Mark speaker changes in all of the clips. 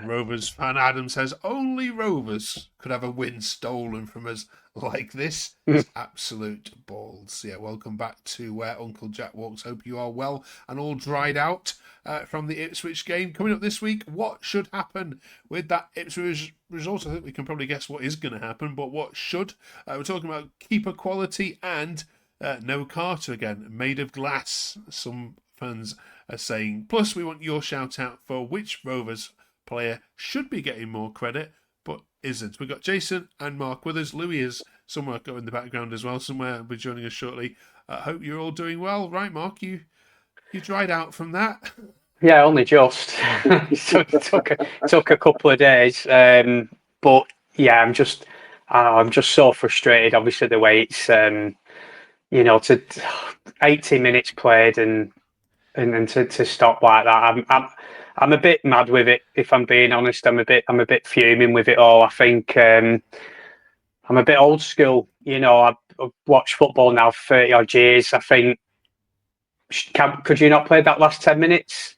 Speaker 1: Rovers fan Adam says, only Rovers could have a win stolen from us like this. It's absolute balls. Yeah, welcome back to Where Uncle Jack Walks. Hope you are well and all dried out from the Ipswich game. Coming up this week, what should happen with that Ipswich result? I think we can probably guess what is going to happen, but what should? We're talking about keeper quality and no Carter again, made of glass. Some fans are saying. Plus, we want your shout out for which Rovers player should be getting more credit but isn't. We've got Jason and Mark with us. Louis is somewhere in the background as well. Somewhere will be joining us shortly. I hope you're all doing well. Right, Mark, you dried out from that.
Speaker 2: Yeah, only just. It took a couple of days, but yeah, I'm just so frustrated. Obviously, the way it's to 80 minutes played and to stop like that. I'm a bit mad with it. If I'm being honest, I'm a bit fuming with it all. I think I'm a bit old school. I've watched football now for 30 odd years. I think could you not play that last 10 minutes?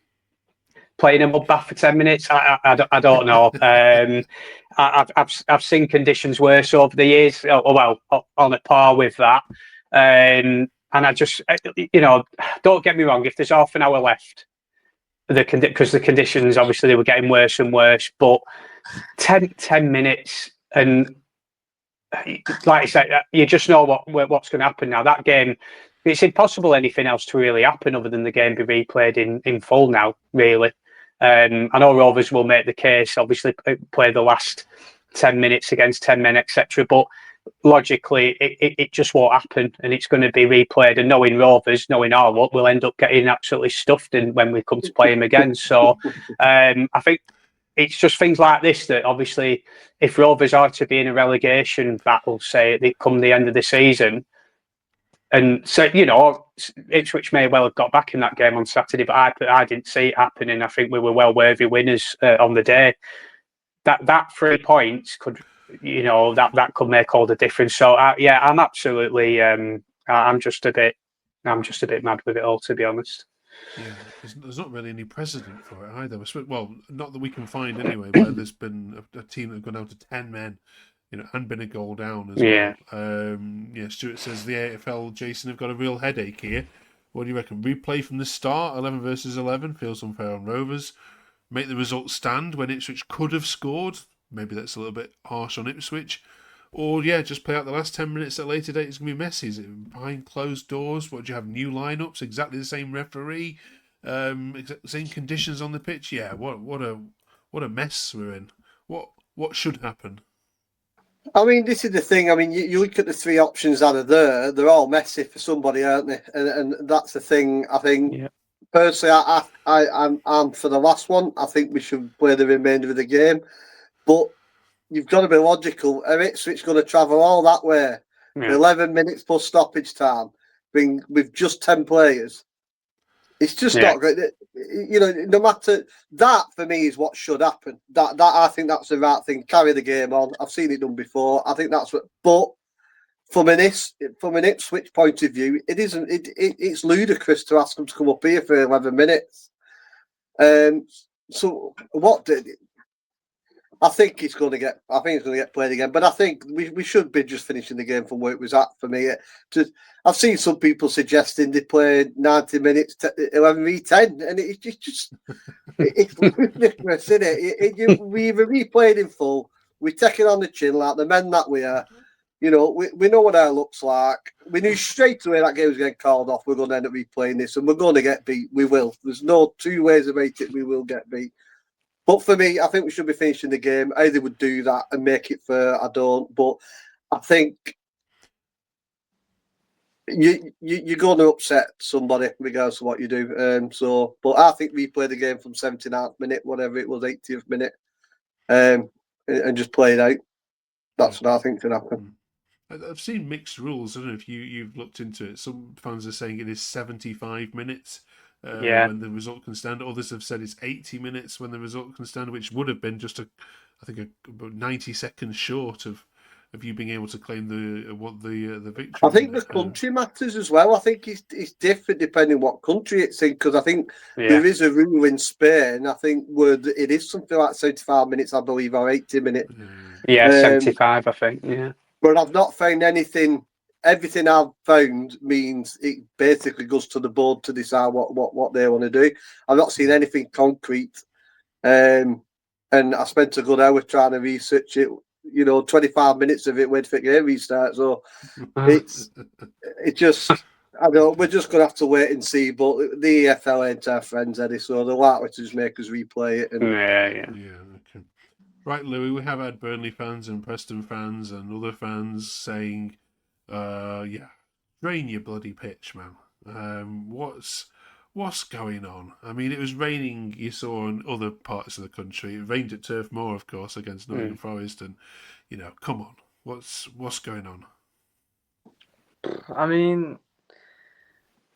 Speaker 2: Playing a mud bath for 10 minutes? I don't know. I've seen conditions worse over the years. Well, on a par with that. And I just, don't get me wrong. If there's half an hour left, because the conditions obviously they were getting worse and worse, but 10 minutes and like I said, you just know what's going to happen now. That game, it's impossible anything else to really happen other than the game be replayed in full now. Really, I know Rovers will make the case. Obviously, play the last 10 minutes against 10 men, etc. But logically, it just won't happen, and it's going to be replayed. And knowing Rovers, knowing our luck, we'll end up getting absolutely stuffed in when we come to play him again. So, I think it's just things like this that obviously, if Rovers are to be in a relegation battle, say they come the end of the season, and so Ipswich may well have got back in that game on Saturday, but I didn't see it happening. I think we were well worthy winners on the day. That 3 points could, that could make all the difference. So I'm absolutely, I'm just a bit mad with it all, to be honest.
Speaker 1: Yeah, there's not really any precedent for it either. Well, not that we can find anyway, where there's been a team that have gone down to 10 men, and been a goal down as
Speaker 2: Yeah.
Speaker 1: well. Stuart says the AFL, Jason, have got a real headache here. What do you reckon? Replay from the start, 11 versus 11, feels unfair on Rovers. Make the result stand when Ipswich could have scored. Maybe that's a little bit harsh on Ipswich. Or, just play out the last 10 minutes at a later date. It's going to be messy. Is it behind closed doors? What, do you have new lineups? Exactly the same referee? Same conditions on the pitch? Yeah, what a mess we're in. What should happen?
Speaker 3: I mean, this is the thing. I mean, you look at the 3 options that are there, they're all messy for somebody, aren't they? And that's the thing. I think, personally, I'm for the last one. I think we should play the remainder of the game. But you've got to be logical. Are Ipswich going to travel all that way for 11 minutes plus stoppage time with just 10 players? It's just not great. No matter that, for me, is what should happen. That I think that's the right thing. Carry the game on. I've seen it done before. I think that's what. But from an Ipswich point of view, it isn't. It's ludicrous to ask them to come up here for 11 minutes. So what did? I think it's going to get played again, but I think we should be just finishing the game from where it was at for me. I've seen some people suggesting they played 90 minutes, 11v10, and it's just it's ridiculous, isn't it? We either replayed in full, we take it on the chin like the men that we are. We know what our looks like. We knew straight away that game was getting called off. We're going to end up replaying this, and we're going to get beat. We will. There's no 2 ways about it. We will get beat. But for me, I think we should be finishing the game. How they would do that and make it fair, I don't. But I think you're going to upset somebody regardless of what you do. But I think we play the game from 79th minute, whatever it was, 80th minute, and just play it out. That's what I think could happen.
Speaker 1: I've seen mixed rules. I don't know if you've looked into it. Some fans are saying it is 75 minutes. When the result can stand. Others have said it's 80 minutes when the result can stand, which would have been just about 90 seconds short of of you being able to claim the victory.
Speaker 3: I think the country matters as well. I think it's different depending what country it's in, because I think there is a rule in Spain, I think, where it is something like 75 minutes, I believe, or 80 minutes.
Speaker 2: Yeah, 75, I think, yeah.
Speaker 3: But I've not found anything. Everything I've found means it basically goes to the board to decide what they want to do. I've not seen anything concrete. And I spent a good hour trying to research it. 25 minutes of it went for game restart. So it just, I know we're just going to have to wait and see. But the EFL ain't our friends, Eddie, so they're likely to just make us replay it.
Speaker 1: Yeah. Okay. Right, Louis, we have had Burnley fans and Preston fans and other fans saying, drain your bloody pitch, man. What's going on? I mean, it was raining, you saw, in other parts of the country. It rained at Turf Moor, of course, against Nottingham Forest, and, come on. What's going on?
Speaker 4: I mean,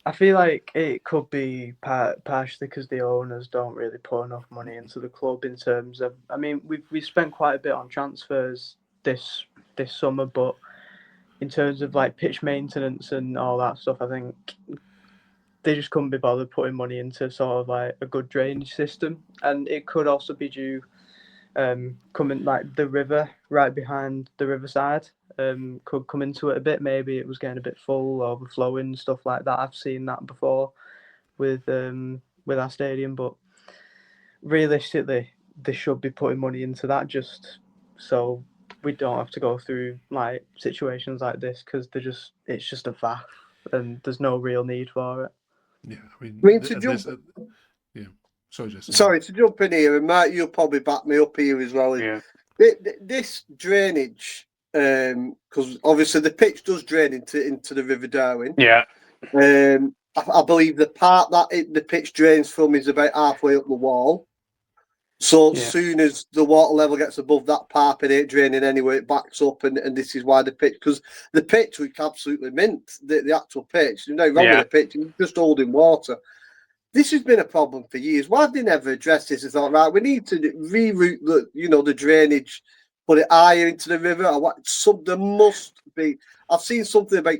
Speaker 4: I feel like it could be partially because the owners don't really put enough money into the club in terms of. I mean, we spent quite a bit on transfers this summer, but in terms of like pitch maintenance and all that stuff, I think they just couldn't be bothered putting money into sort of like a good drainage system, and it could also be due coming like the river right behind the riverside. Could come into it a bit. Maybe it was getting a bit full, overflowing, stuff like that. I've seen that before with our stadium, but realistically, they should be putting money into that just so we don't have to go through like situations like this, because it's just a faff and there's no real need for it.
Speaker 1: Yeah,
Speaker 3: I mean to jump.
Speaker 1: Sorry, Jason.
Speaker 3: Sorry to jump in here, and Mark, you'll probably back me up here as well.
Speaker 2: Yeah.
Speaker 3: This drainage, because obviously the pitch does drain into the River Darwen.
Speaker 2: Yeah.
Speaker 3: I believe the part that the pitch drains from is about halfway up the wall. So as soon as the water level gets above that part, it ain't draining anyway. It backs up, and this is why the pitch, because the pitch was absolutely mint. The actual pitch, there's no wrong with the pitch, it's just holding water. This has been a problem for years. Why have they never addressed this? They thought, right, we need to reroute the drainage, put it higher into the river. There must be. I've seen something about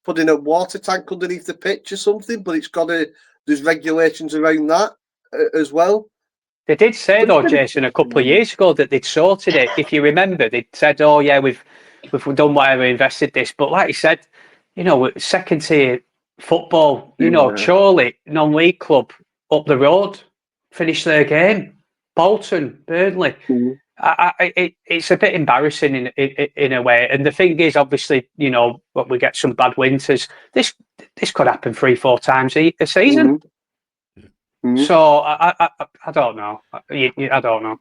Speaker 3: putting a water tank underneath the pitch or something, but there's regulations around that as well.
Speaker 2: They did say though, Jason, a couple of years ago that they'd sorted it. If you remember, they'd said, "Oh yeah, we've done whatever, invested this." But like you said, second tier football, Chorley, non-league club up the road, finished their game. Bolton, Burnley. It's a bit embarrassing in a way. And the thing is, obviously, we get some bad winters. This could happen 3-4 times a season. So I don't know. I don't know.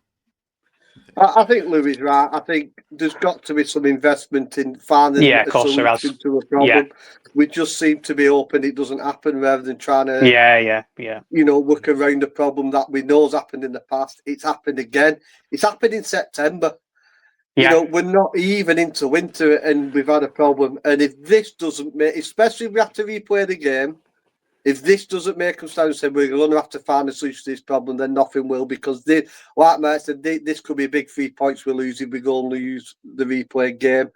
Speaker 3: I think Louis is right. I think there's got to be some investment in finding a solution to a problem. Yeah. We just seem to be hoping it doesn't happen rather than trying to work around a problem that we know has happened in the past. It's happened again. It's happened in September. Yeah. We're not even into winter and we've had a problem. And if this doesn't make, especially if we have to replay the game, if this doesn't make us stand and say we're going to have to find a solution to this problem, then nothing will, because like Matt said, this could be a big 3 points we lose if we go and lose the replay game,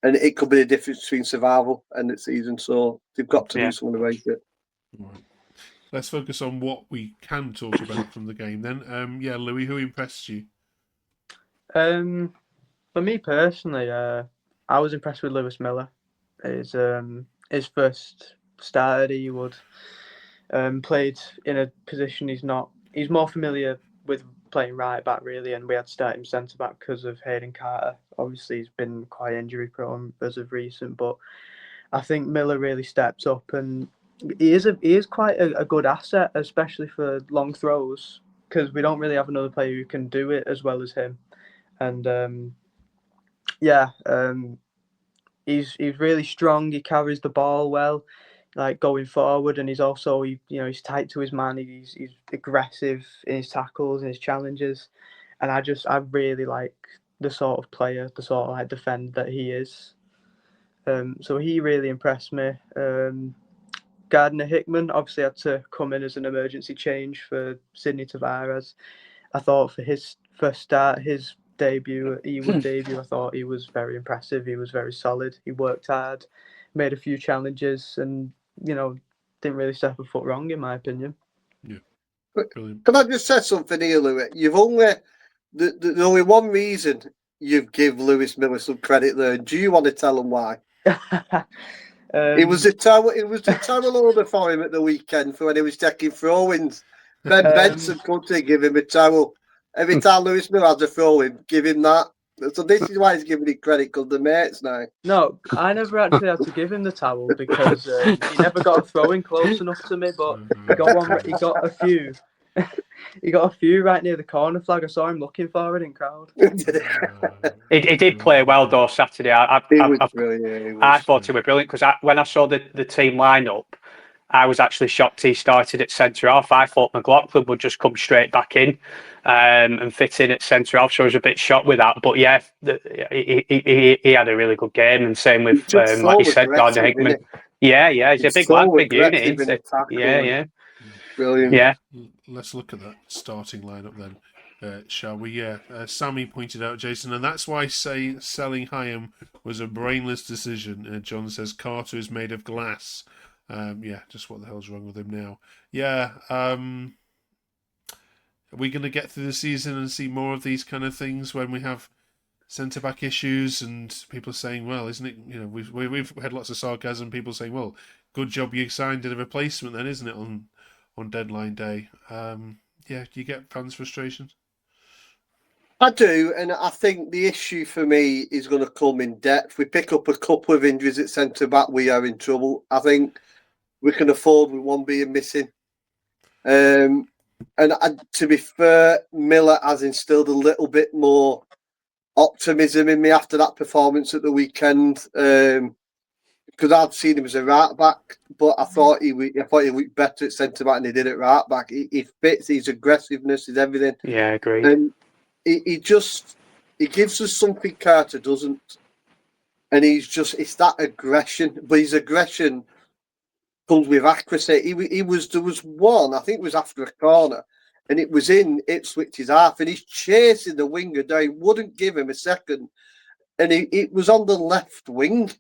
Speaker 3: and it could be the difference between survival and the season. So they've got to do something about it.
Speaker 1: Right. Let's focus on what we can talk about from the game then. Louis, who impressed you?
Speaker 4: For me personally, I was impressed with Lewis Miller. His first start at Ewood. Played in a position he's more familiar with playing right back really, and we had to start him centre back because of Hayden Carter. Obviously he's been quite injury prone as of recent, but I think Miller really steps up, and he is quite a good asset, especially for long throws, because we don't really have another player who can do it as well as him. And he's really strong. He carries the ball well, like going forward, and he's also he's tight to his man. He's aggressive in his tackles and his challenges, and I really like the sort of player, the sort of like defender that he is. So he really impressed me. Gardner Hickman obviously had to come in as an emergency change for Sydney Tavares. I thought for his first start, his debut, I thought he was very impressive. He was very solid. He worked hard, made a few challenges, and didn't really step a foot wrong in my opinion.
Speaker 1: Yeah, brilliant.
Speaker 3: Can I just say something here, Louis? You've only the only one reason you've give Lewis Miller some credit there. Do you want to tell him why? It was a towel order for him at the weekend for when he was taking throw-ins. Ben Benson couldn't give him a towel. Every time Lewis Miller has a throw-in, give him that. So this is why he's giving him credit because the mates now.
Speaker 4: No, I never actually had to give him the towel because he never got a throw-in close enough to me, but he got one. He got a few. He got a few right near the corner flag. I saw him looking for it in crowd.
Speaker 2: He did play well though Saturday. I thought he was brilliant because when I saw the team lineup, I was actually shocked he started at centre half. I thought McLaughlin would just come straight back in and fit in at centre half, so I was a bit shocked with that. But yeah, he had a really good game, and same with like you said, Gardner Hickman. Yeah, he's a big lad, big unit. Yeah.
Speaker 3: Brilliant.
Speaker 2: Yeah.
Speaker 1: Let's look at that starting lineup then, shall we? Yeah. Sammy pointed out, Jason, and that's why selling Hyam was a brainless decision. John says Carter is made of glass. Just what the hell's wrong with him now? Yeah. Are we going to get through the season and see more of these kind of things when we have centre back issues and people saying, "Well, isn't it?" We've had lots of sarcasm. People saying, "Well, good job you signed a replacement, then, isn't it?" On deadline day. Do you get fans' frustrations?
Speaker 3: I do, and I think the issue for me is going to come in depth. We pick up a couple of injuries at centre back, we are in trouble. I think we can afford with one being missing. To be fair, Miller has instilled a little bit more optimism in me after that performance at the weekend. Because I'd seen him as a right back, but I thought he looked better at centre back than he did at right back. He fits his aggressiveness, his everything.
Speaker 2: Yeah, agreed.
Speaker 3: And he gives us something Carter doesn't, and it's that aggression. But his aggression comes with accuracy. There was one, I think it was after a corner, and it was in Ipswich's half, and he's chasing the winger down. He wouldn't give him a second, and it was on the left wing.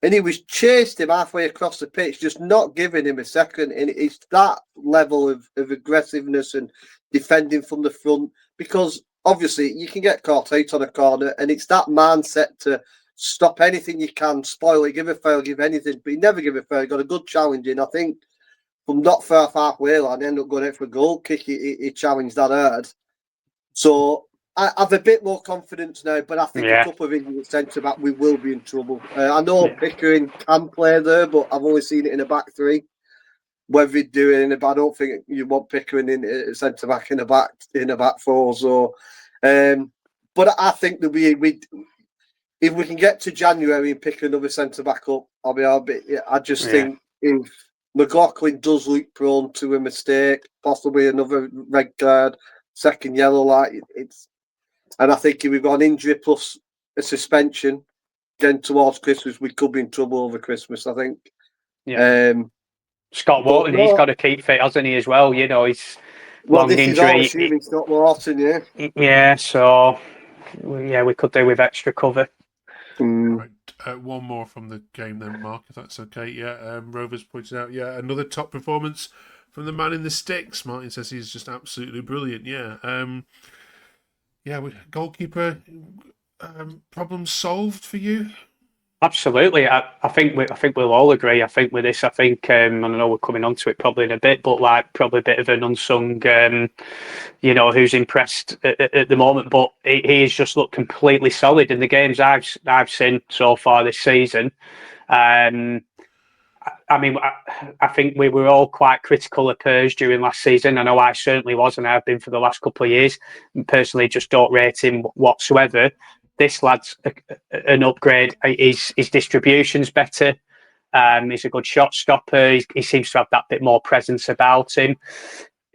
Speaker 3: And he was chased him halfway across the pitch, just not giving him a second. And it's that level of aggressiveness and defending from the front. Because obviously you can get caught out on a corner, and it's that mindset to stop anything you can, spoil it, give a foul, give anything. But he never give a foul. He got a good challenge in. I think from not far halfway line, ended up going out for a goal kick. He challenged that hard. So I have a bit more confidence now, but I think a couple of injuries at centre back, we will be in trouble. I know Pickering can play there, but I've only seen it in a back three. Whether he'd do it I don't think you want Pickering in centre back in a back four. So, but I think there'll be if we can get to January and pick another centre back up, I just think if McLaughlin does look prone to a mistake, possibly another red card, second yellow light, and I think if we've got an injury plus a suspension getting towards Christmas, we could be in trouble over Christmas, I think.
Speaker 2: Yeah. Scott Wharton, he's got to keep fit, hasn't he, as well? He's long injury.
Speaker 3: Assuming Scott Wharton, yeah.
Speaker 2: Yeah, so we could do with extra cover.
Speaker 1: Right. One more from the game then, Mark, if that's okay. Yeah, Rovers pointed out, another top performance from the man in the sticks. Martin says he's just absolutely brilliant. Goalkeeper, problem solved for you?
Speaker 2: Absolutely. I think we'll all agree. I think with this, I know we're coming on to it probably in a bit, but probably a bit of an unsung, who's impressed at the moment. But he has just looked completely solid in the games I've seen so far this season. I think we were all quite critical of Purge during last season. I know I certainly was, and I've been for the last couple of years. Personally, just don't rate him whatsoever. This lad's an upgrade. His distribution's better. He's a good shot stopper. He seems to have that bit more presence about him.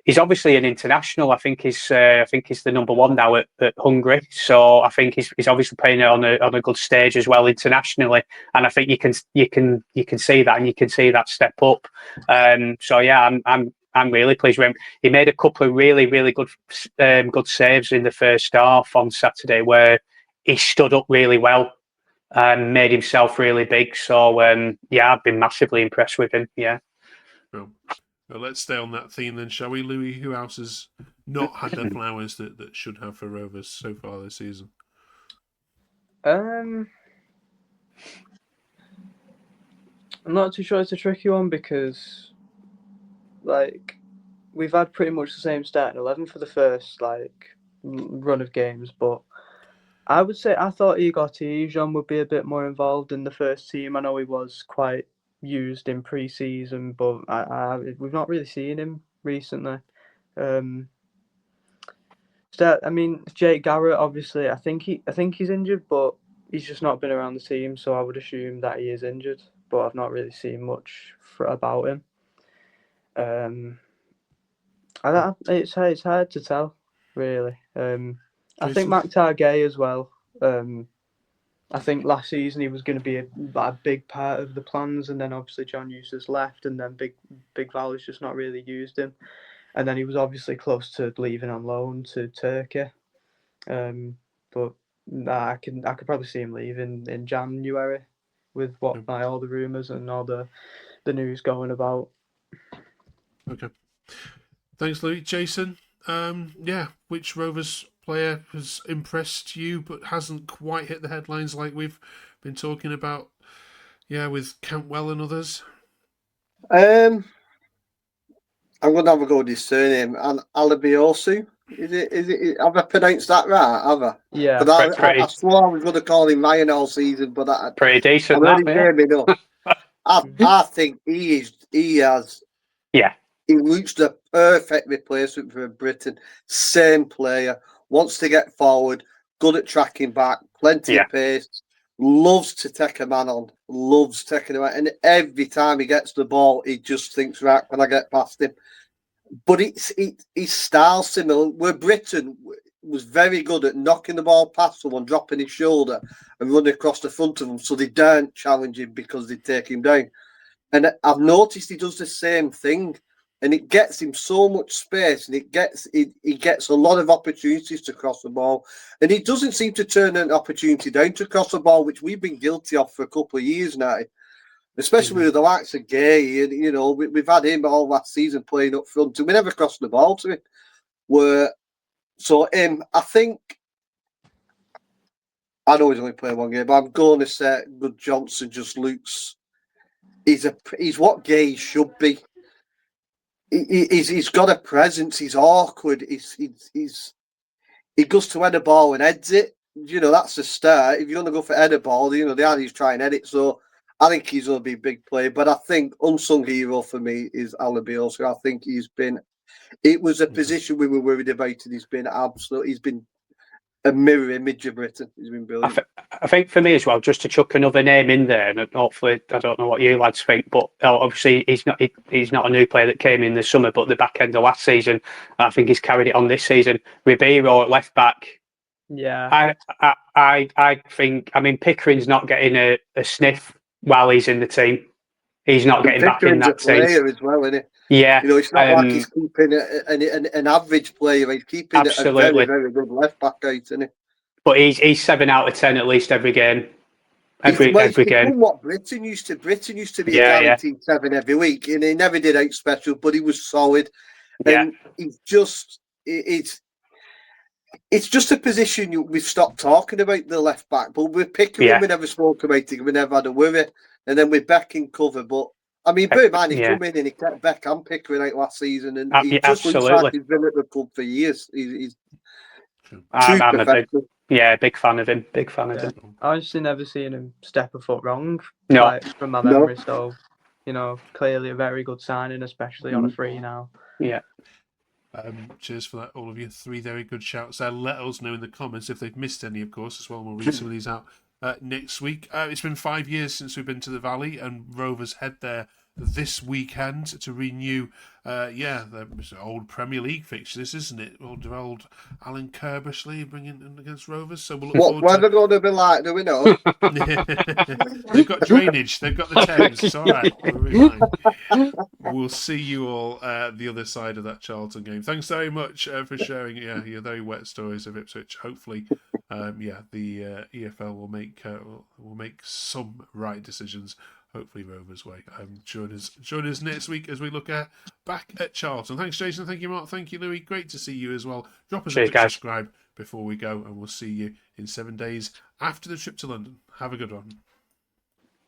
Speaker 2: He's obviously an international. I think he's the number one now at Hungary. So I think he's obviously playing it on a good stage as well internationally. And I think you can see that, and you can see that step up. I'm I'm really pleased with him. He made a couple of really, really good saves in the first half on Saturday, where he stood up really well and made himself really big. So I've been massively impressed with him. Yeah.
Speaker 1: Well, let's stay on that theme then, shall we, Louis? Who else has not had their flowers that should have for Rovers so far this season?
Speaker 4: I'm not too sure. It's a tricky one because, like, we've had pretty much the same starting 11 for the first run of games, but I would say I thought Igor Tijon would be a bit more involved in the first team. I know he was quite used in pre-season, but we've not really seen him recently. Jake Garrett, obviously, I think he's injured, but he's just not been around the team, so I would assume that he is injured. But I've not really seen much about him. It's hard to tell, really. I think Mac Targay as well. I think last season he was going to be a big part of the plans, and then obviously John Eustace left, and then Big Val has just not really used him. And then he was obviously close to leaving on loan to Turkey. But I could probably see him leaving in January with all the rumours and all the news going about.
Speaker 1: Okay. Thanks, Louis. Jason, which Rovers player has impressed you but hasn't quite hit the headlines like we've been talking about, with Cantwell and others?
Speaker 3: I'm going to have a go with his surname. Alabiosu. Is it? Have I pronounced that right? Have I?
Speaker 4: Yeah.
Speaker 3: But I swore I was going to call him Ryan all season, but
Speaker 2: pretty decent.
Speaker 3: I think he has.
Speaker 2: Yeah.
Speaker 3: He looks the perfect replacement for Britain. Same player, wants to get forward, good at tracking back, plenty of pace, loves to take a man on, loves taking him out. And every time he gets the ball, he just thinks, right, can I get past him? But his style similar. Where Britain was very good at knocking the ball past someone, dropping his shoulder and running across the front of them, so they don't challenge him because they take him down. And I've noticed he does the same thing, and it gets him so much space, and he gets a lot of opportunities to cross the ball, and he doesn't seem to turn an opportunity down to cross the ball, which we've been guilty of for a couple of years now. Especially with the likes of Gay, and we've had him all last season playing up front, and we never crossed the ball to him. I think I know he's only playing one game, but I'm going to say Good Johnson just looks. He's what Gay should be. He's got a presence. He's awkward. He goes to head a ball and heads it. That's the start. If you're going to go for head a ball, the others try and head it. So I think he's going to be a big player. But I think unsung hero for me is Alabiosu. I think it was a position we were worried about, and he's been a mirror image of Britain. He's been brilliant.
Speaker 2: I think for me as well, just to chuck another name in there, and hopefully, I don't know what you lads think, but obviously he's not a new player that came in the summer, but the back end of last season, I think he's carried it on this season. Ribeiro at left back.
Speaker 4: Yeah.
Speaker 2: I think, Pickering's not getting a sniff while he's in the team. He's not getting back in that team.
Speaker 3: Player as well, isn't he?
Speaker 2: Yeah.
Speaker 3: It's not like he's keeping an average player. He's keeping a very, very good left back out, isn't he?
Speaker 2: But he's 7 out of 10 at least every game. Every game.
Speaker 3: What Britain used to be a guaranteed 7 every week, and he never did out special, but he was solid. And he's just it's just a position we've stopped talking about, the left back. But with Pickering, we never spoke about it. We never had a worry. And then with Beck in cover, but bear in mind, he come in and he kept Beck and Pickering out last season, and he just looks like he's been at the club for years. He's
Speaker 2: I'm a big fan of him. Big fan of him.
Speaker 4: I've actually never seen him step a foot wrong.
Speaker 2: No.
Speaker 4: From my memory, so clearly a very good signing, especially on a free now.
Speaker 2: Yeah.
Speaker 1: Cheers for that, all of you. 3 very good shouts there. Let us know in the comments if they've missed any, of course, as well. We'll read some of these out next week. It's been 5 years since we've been to the Valley, and Rovers head there this weekend to renew. The old Premier League fixtures, isn't it? Old Alan Kirbishley bringing in against Rovers. So we'll look forward
Speaker 3: what are they going to be like? Do we know?
Speaker 1: They've got drainage. They've got the Thames. It's all right. We're fine. We'll see you all the other side of that Charlton game. Thanks very much for sharing your very wet stories of Ipswich. Hopefully, the EFL will make some right decisions. Hopefully, Rovers' way. Join us next week as we look back at Charlton. Thanks, Jason. Thank you, Mark. Thank you, Louis. Great to see you as well. Drop us a quick subscribe before we go, and we'll see you in 7 days after the trip to London. Have a good one.